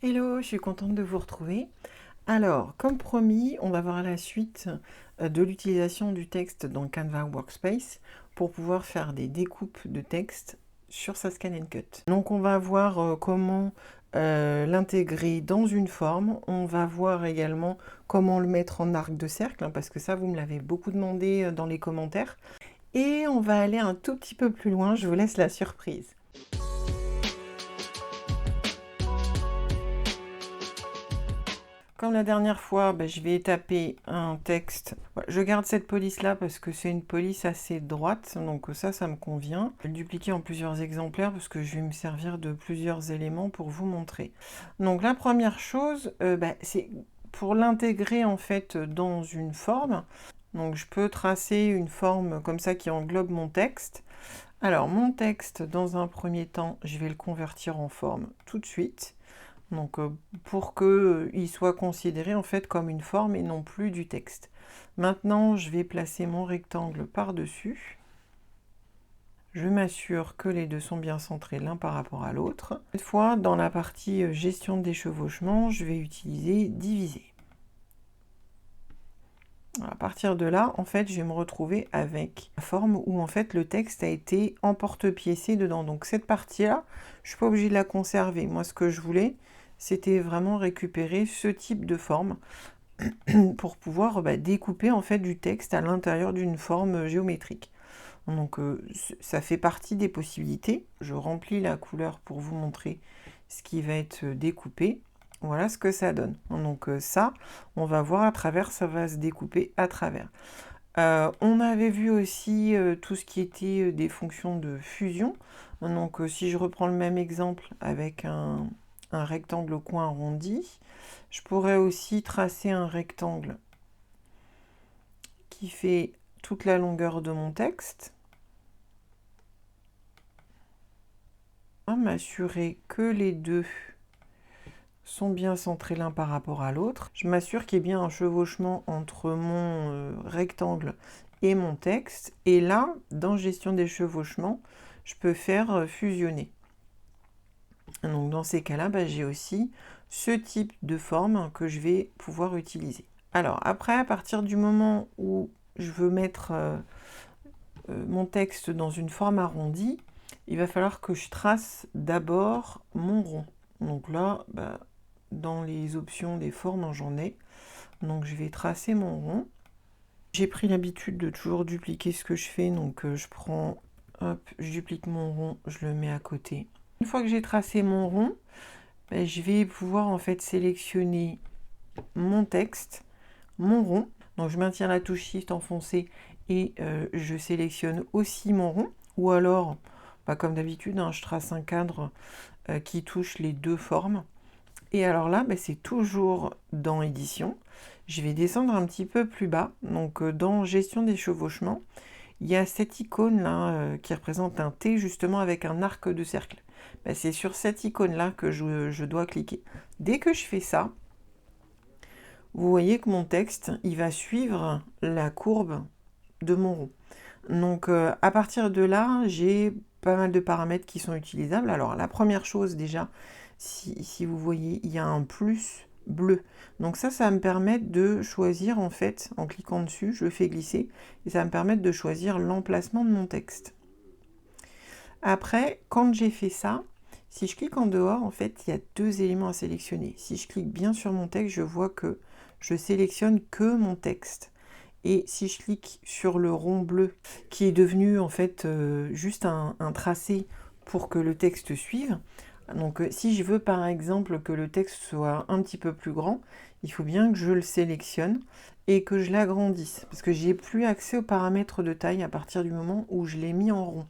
Hello, je suis contente de vous retrouver. Alors, comme promis, on va voir la suite de l'utilisation du texte dans Canva Workspace pour pouvoir faire des découpes de texte sur sa Scan and Cut. Donc, on va voir comment l'intégrer dans une forme. On va voir également comment le mettre en arc de cercle, hein, parce que ça, vous me l'avez beaucoup demandé dans les commentaires. Et on va aller un tout petit peu plus loin, je vous laisse la surprise. Comme la dernière fois, je vais taper un texte. Je garde cette police-là parce que c'est une police assez droite, donc ça me convient. Je vais le dupliquer en plusieurs exemplaires parce que je vais me servir de plusieurs éléments pour vous montrer. Donc la première chose, c'est pour l'intégrer en fait dans une forme. Donc je peux tracer une forme comme ça qui englobe mon texte. Alors mon texte, dans un premier temps, je vais le convertir en forme tout de suite. Donc pour qu'il soit considéré en fait comme une forme et non plus du texte. Maintenant, je vais placer mon rectangle par-dessus. Je m'assure que les deux sont bien centrés l'un par rapport à l'autre. Cette fois, dans la partie gestion des chevauchements, je vais utiliser diviser. À partir de là, en fait, je vais me retrouver avec la forme où en fait le texte a été emporte-piécé dedans. Donc cette partie-là, je ne suis pas obligée de la conserver. Moi, ce que je voulais, c'était vraiment récupérer ce type de forme pour pouvoir découper en fait du texte à l'intérieur d'une forme géométrique. Donc ça fait partie des possibilités. Je remplis la couleur pour vous montrer ce qui va être découpé. Voilà ce que ça donne. Donc ça, on va voir à travers, ça va se découper à travers. On avait vu aussi tout ce qui était des fonctions de fusion. Donc si je reprends le même exemple avec un rectangle au coin arrondi, je pourrais aussi tracer un rectangle qui fait toute la longueur de mon texte. M'assurer que les deux sont bien centrés l'un par rapport à l'autre. Je m'assure qu'il y ait bien un chevauchement entre mon rectangle et mon texte. Et là, dans gestion des chevauchements, je peux faire fusionner. Donc dans ces cas-là, j'ai aussi ce type de forme que je vais pouvoir utiliser. Alors après, à partir du moment où je veux mettre mon texte dans une forme arrondie, il va falloir que je trace d'abord mon rond. Donc là, dans les options des formes, j'en ai. Donc je vais tracer mon rond. J'ai pris l'habitude de toujours dupliquer ce que je fais, donc je prends, hop, je duplique mon rond, je le mets à côté. Une fois que j'ai tracé mon rond, je vais pouvoir en fait sélectionner mon texte, mon rond. Donc je maintiens la touche Shift enfoncée et je sélectionne aussi mon rond. Ou alors, comme d'habitude, je trace un cadre qui touche les deux formes. Et alors là, c'est toujours dans édition. Je vais descendre un petit peu plus bas. Donc dans gestion des chevauchements, il y a cette icône là qui représente un T justement avec un arc de cercle. C'est sur cette icône là que je dois cliquer. Dès que je fais ça, vous voyez que mon texte, il va suivre la courbe de mon rond. Donc à partir de là, j'ai pas mal de paramètres qui sont utilisables. Alors la première chose déjà, si vous voyez, il y a un plus bleu. Donc ça va me permettre de choisir en fait, en cliquant dessus, je le fais glisser, et ça va me permettre de choisir l'emplacement de mon texte. Après, quand j'ai fait ça, si je clique en dehors, en fait, il y a deux éléments à sélectionner. Si je clique bien sur mon texte, je vois que je sélectionne que mon texte. Et si je clique sur le rond bleu, qui est devenu en fait juste un tracé pour que le texte suive, donc si je veux par exemple que le texte soit un petit peu plus grand, il faut bien que je le sélectionne et que je l'agrandisse, parce que j'ai plus accès aux paramètres de taille à partir du moment où je l'ai mis en rond.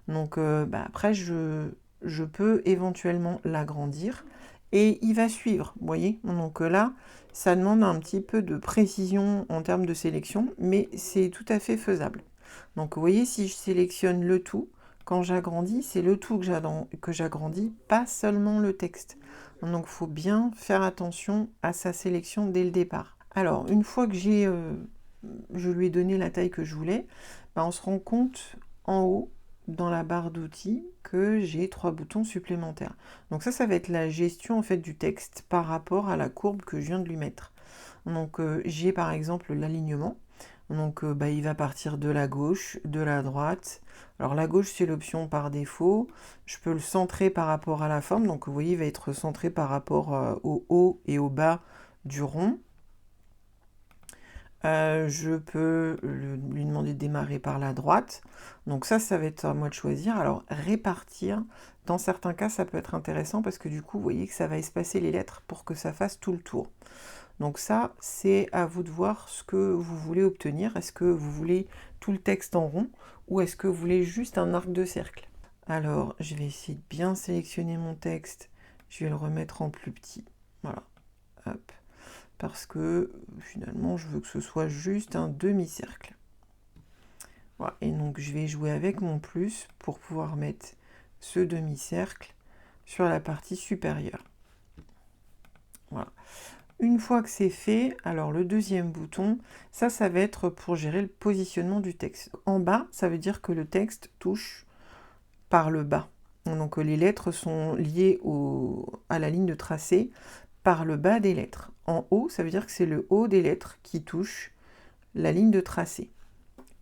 Donc après, je peux éventuellement l'agrandir et il va suivre, vous voyez. Donc là, ça demande un petit peu de précision en termes de sélection, mais c'est tout à fait faisable. Donc vous voyez, si je sélectionne le tout, quand j'agrandis, c'est le tout que j'agrandis, pas seulement le texte. Donc il faut bien faire attention à sa sélection dès le départ. Alors, une fois que je lui ai donné la taille que je voulais, on se rend compte en haut dans la barre d'outils que j'ai 3 boutons supplémentaires. Donc ça va être la gestion en fait du texte par rapport à la courbe que je viens de lui mettre. Donc j'ai par exemple l'alignement. Donc il va partir de la gauche, de la droite. Alors la gauche c'est l'option par défaut. Je peux le centrer par rapport à la forme. Donc vous voyez il va être centré par rapport au haut et au bas du rond. Je peux lui demander de démarrer par la droite. Donc ça va être à moi de choisir. Alors répartir, dans certains cas ça peut être intéressant parce que du coup vous voyez que ça va espacer les lettres pour que ça fasse tout le tour. Donc ça, c'est à vous de voir ce que vous voulez obtenir. Est-ce que vous voulez tout le texte en rond ou est-ce que vous voulez juste un arc de cercle? Alors, je vais essayer de bien sélectionner mon texte. Je vais le remettre en plus petit. Voilà. Hop. Parce que finalement, je veux que ce soit juste un demi-cercle. Voilà. Et donc, je vais jouer avec mon plus pour pouvoir mettre ce demi-cercle sur la partie supérieure. Voilà. Une fois que c'est fait, alors le deuxième bouton, ça va être pour gérer le positionnement du texte. En bas, ça veut dire que le texte touche par le bas. Donc les lettres sont liées à la ligne de tracé par le bas des lettres. En haut, ça veut dire que c'est le haut des lettres qui touche la ligne de tracé.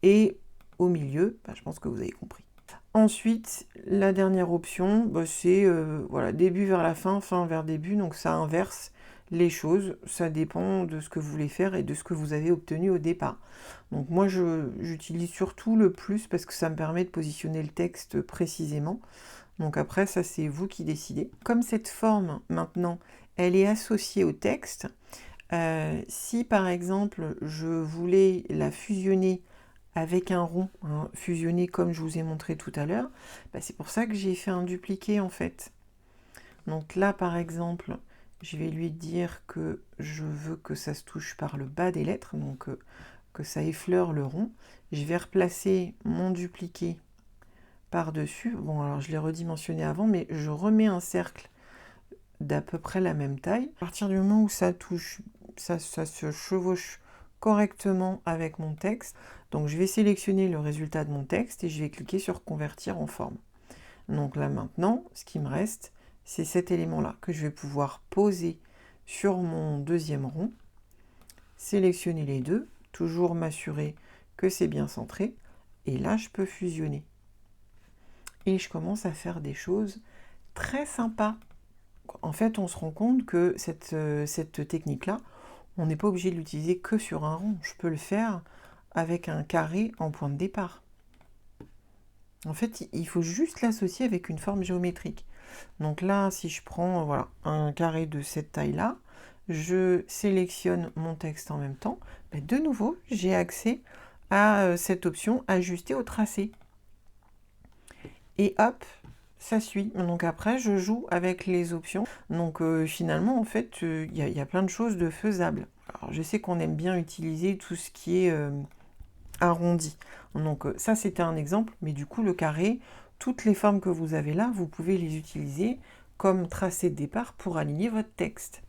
Et au milieu, je pense que vous avez compris. Ensuite, la dernière option, c'est voilà, début vers la fin, fin vers début, donc ça inverse les choses, ça dépend de ce que vous voulez faire et de ce que vous avez obtenu au départ. Donc moi j'utilise surtout le plus parce que ça me permet de positionner le texte précisément. Donc après ça c'est vous qui décidez. Comme cette forme maintenant elle est associée au texte, si par exemple je voulais la fusionner avec un rond, fusionné comme je vous ai montré tout à l'heure, c'est pour ça que j'ai fait un dupliqué en fait. Donc là par exemple, je vais lui dire que je veux que ça se touche par le bas des lettres, donc que ça effleure le rond. Je vais replacer mon dupliqué par-dessus. Bon, alors je l'ai redimensionné avant, mais je remets un cercle d'à peu près la même taille. À partir du moment où ça touche, ça se chevauche correctement avec mon texte. Donc je vais sélectionner le résultat de mon texte et je vais cliquer sur convertir en forme. Donc là maintenant, ce qui me reste, c'est cet élément-là que je vais pouvoir poser sur mon deuxième rond, sélectionner les deux, toujours m'assurer que c'est bien centré, et là je peux fusionner. Et je commence à faire des choses très sympas. En fait, on se rend compte que cette technique-là, on n'est pas obligé de l'utiliser que sur un rond. Je peux le faire avec un carré en point de départ. En fait, il faut juste l'associer avec une forme géométrique. Donc là, si je prends voilà, un carré de cette taille-là, je sélectionne mon texte en même temps, de nouveau, j'ai accès à cette option ajuster au tracé. Et hop, ça suit. Donc après, je joue avec les options. Donc finalement, en fait, il y a plein de choses de faisables. Alors, je sais qu'on aime bien utiliser tout ce qui est arrondi. Donc ça, c'était un exemple, mais du coup, le carré, toutes les formes que vous avez là, vous pouvez les utiliser comme tracé de départ pour aligner votre texte.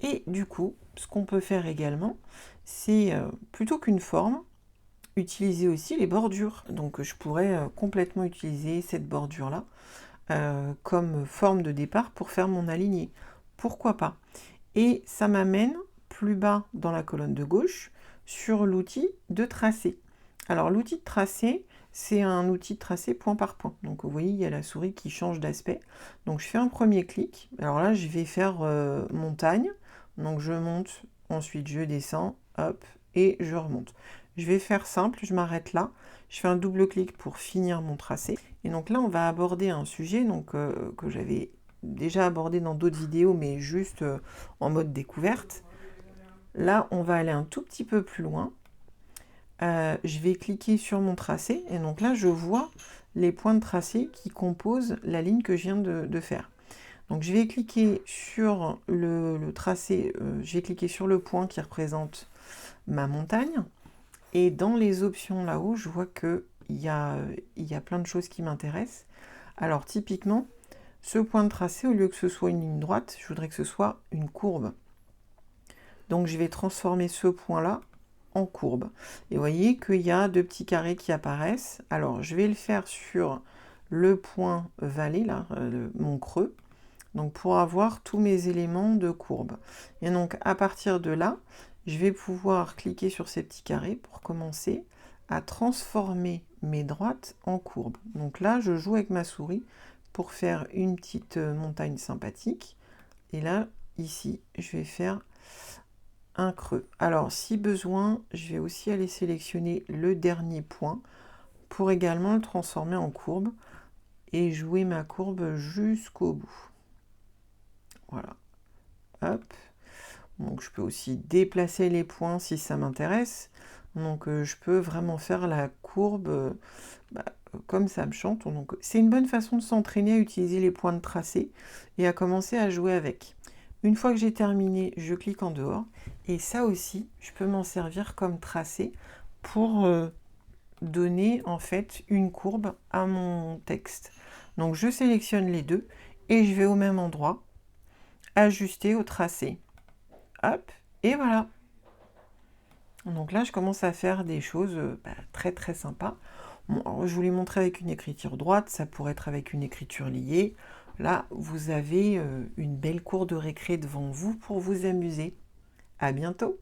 Et du coup, ce qu'on peut faire également, c'est plutôt qu'une forme, utiliser aussi les bordures. Donc je pourrais complètement utiliser cette bordure-là comme forme de départ pour faire mon aligné. Pourquoi pas? Et ça m'amène plus bas dans la colonne de gauche sur l'outil de tracé. Alors l'outil de tracé, c'est un outil de tracé point par point. Donc vous voyez, il y a la souris qui change d'aspect. Donc je fais un premier clic. Alors là, je vais faire montagne. Donc je monte, ensuite je descends, hop, et je remonte. Je vais faire simple, je m'arrête là. Je fais un double clic pour finir mon tracé. Et donc là, on va aborder un sujet que j'avais déjà abordé dans d'autres vidéos, mais juste en mode découverte. Là, on va aller un tout petit peu plus loin. Je vais cliquer sur mon tracé et donc là je vois les points de tracé qui composent la ligne que je viens de faire. Donc je vais cliquer sur le tracé, je vais cliquer sur le point qui représente ma montagne et dans les options là-haut je vois qu'il y a plein de choses qui m'intéressent. Alors typiquement ce point de tracé, au lieu que ce soit une ligne droite, je voudrais que ce soit une courbe. Donc je vais transformer ce point là en courbe. Et vous voyez qu'il y a 2 petits carrés qui apparaissent. Alors, je vais le faire sur le point vallée, là, mon creux, donc pour avoir tous mes éléments de courbe. Et donc, à partir de là, je vais pouvoir cliquer sur ces petits carrés pour commencer à transformer mes droites en courbes. Donc là, je joue avec ma souris pour faire une petite montagne sympathique. Et là, ici, je vais faire un creux. Alors, si besoin, je vais aussi aller sélectionner le dernier point pour également le transformer en courbe et jouer ma courbe jusqu'au bout. Voilà. Hop. Donc, je peux aussi déplacer les points si ça m'intéresse. Donc, je peux vraiment faire la courbe comme ça me chante. Donc, c'est une bonne façon de s'entraîner à utiliser les points de tracé et à commencer à jouer avec. Une fois que j'ai terminé, je clique en dehors. Et ça aussi, je peux m'en servir comme tracé pour donner en fait une courbe à mon texte. Donc, je sélectionne les deux et je vais au même endroit, ajuster au tracé. Hop, et voilà. Donc là, je commence à faire des choses très très sympas. Bon, je vous l'ai montré avec une écriture droite, ça pourrait être avec une écriture liée. Là, vous avez une belle cour de récré devant vous pour vous amuser. À bientôt!